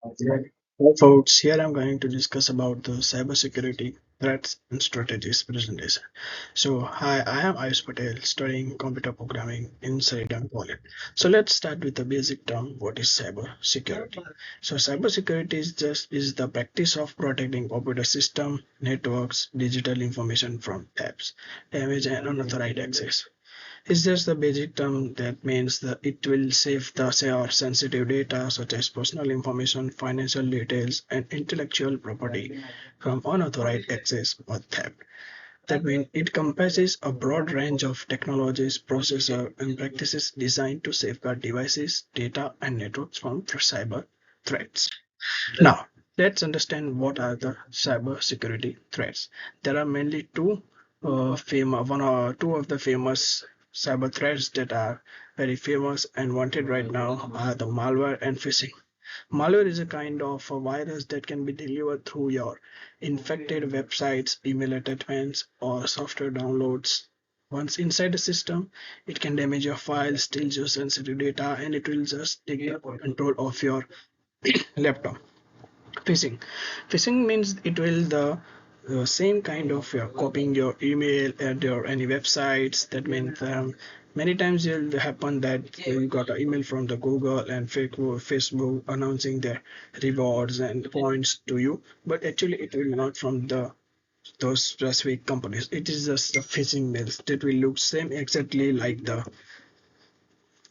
Hi folks, here I'm going to discuss about the cybersecurity threats and strategies presentation. So, hi, I am Ayush Patel, studying computer programming in Sheridan College. So, let's start with the basic term. What is cybersecurity? So, cybersecurity is the practice of protecting computer system, networks, digital information from apps, damage, and unauthorized access. It's just the basic term that means that it will save the say our sensitive data such as personal information, financial details, and intellectual property from unauthorized access or theft. That means it comprises a broad range of technologies, processors, and practices designed to safeguard devices, data, and networks from cyber threats. Now, let's understand what are the cyber security threats. There are mainly one or two of the famous cyber threats that are very famous and wanted right now are the malware and phishing. Malware is a kind of a virus that can be delivered through your infected websites, email attachments, or software downloads. Once inside the system, it can damage your files, steal your sensitive data, and it will just take control of your laptop. Phishing. Phishing means it will the same kind of copying your email and your any websites. That means many times it'll happen that you got an email from the Google and Facebook announcing their rewards and points to you, but actually it will not from the those specific companies. It is just the phishing mails that will look same exactly like the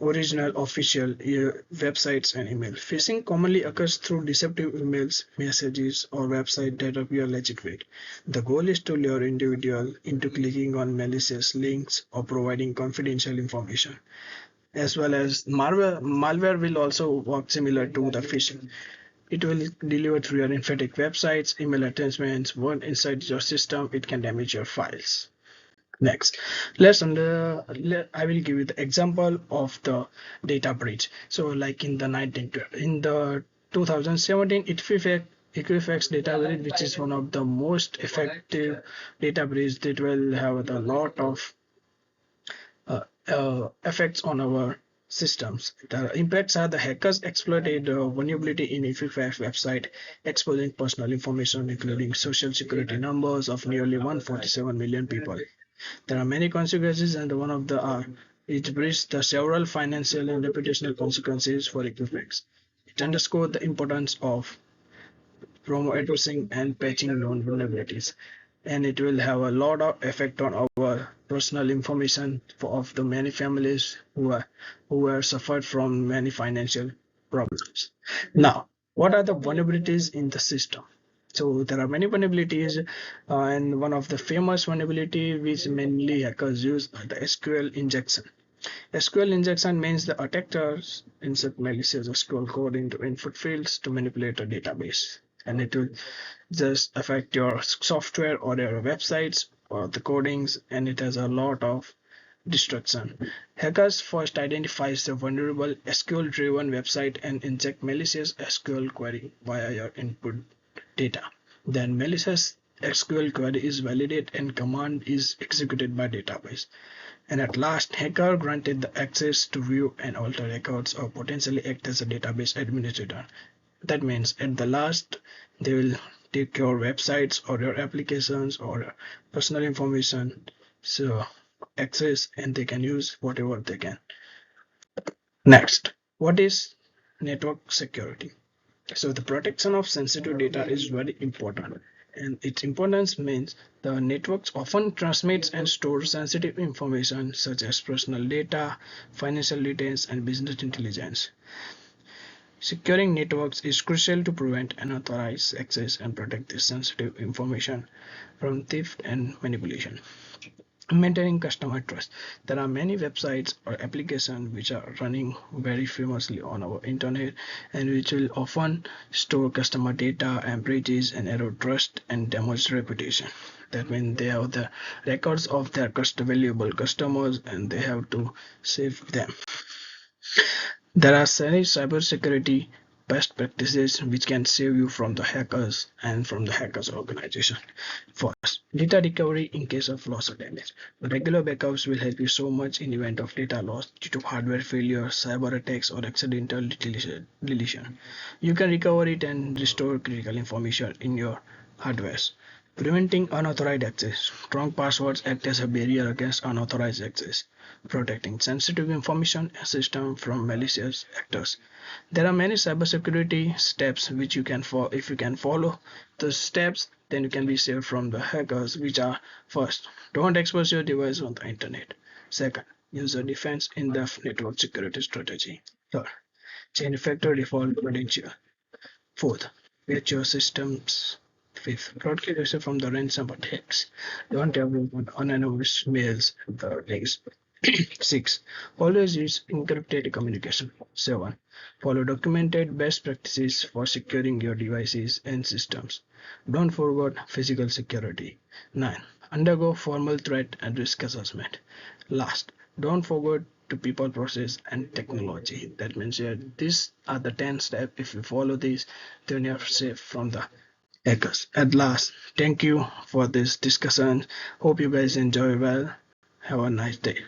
original official websites and email. Phishing commonly occurs through deceptive emails, messages, or websites that appear legitimate. The goal is to lure individual into clicking on malicious links or providing confidential information. As well as malware will also work similar to the phishing. It will deliver through your infected websites, email attachments. Once inside your system, it can damage your files. Next, I will give you the example of the data breach. So, like in the 2017, Equifax data breach, which is one of the most effective data breach that will have a lot of effects on our systems. The impacts are the hackers exploited vulnerability in Equifax website, exposing personal information, including social security numbers of nearly 147 million people. There are many consequences, and one of the are it breached the several financial and reputational consequences for Equifax. It underscored the importance of addressing and patching known vulnerabilities, and it will have a lot of effect on our personal information of the many families who are suffered from many financial problems. Now, what are the vulnerabilities in the system? So there are many vulnerabilities, and one of the famous vulnerability which mainly hackers use are the SQL injection. SQL injection means the attackers insert malicious SQL code into input fields to manipulate a database, and it will just affect your software or your websites or the codings, and it has a lot of destruction. Hackers first identifies the vulnerable SQL-driven website and inject malicious SQL query via your input data. Then malicious SQL query is validated and command is executed by database. And at last, hacker granted the access to view and alter records or potentially act as a database administrator. That means at the last, they will take your websites or your applications or your personal information, so access, and they can use whatever they can. Next, what is network security? So the protection of sensitive data is very important, and its importance means the networks often transmits and stores sensitive information such as personal data, financial details, and business intelligence. Securing networks is crucial to prevent unauthorized access and protect this sensitive information from theft and manipulation. Maintaining customer trust. There are many websites or applications which are running very famously on our internet and which will often store customer data and breaches and erode trust and damage reputation. That means they have the records of their valuable customers and they have to save them. There are many cybersecurity best practices which can save you from the hackers and from the hackers organization. First, data recovery in case of loss or damage. Regular backups will help you so much in event of data loss due to hardware failure, cyber attacks, or accidental deletion. You can recover it and restore critical information in your hardwares. Preventing unauthorized access. Strong passwords act as a barrier against unauthorized access, protecting sensitive information and system from malicious actors. There are many cybersecurity steps which you can follow. If you can follow the steps, then you can be saved from the hackers, which are: first, don't expose your device on the internet. Second, use a defense in-depth network security strategy. Third, change factor default credential. Fourth, patch your systems. Fifth, protect yourself from the ransom attacks. Don't ever put anonymous mails or links. 6. Always use encrypted communication. 7. Follow documented best practices for securing your devices and systems. Don't forget physical security. 9. Undergo formal threat and risk assessment. Last, don't forget to people, process, and technology. That means these are the 10 steps. If you follow these, then you're safe from the hackers. At last, thank you for this discussion. Hope you guys enjoy well. Have a nice day.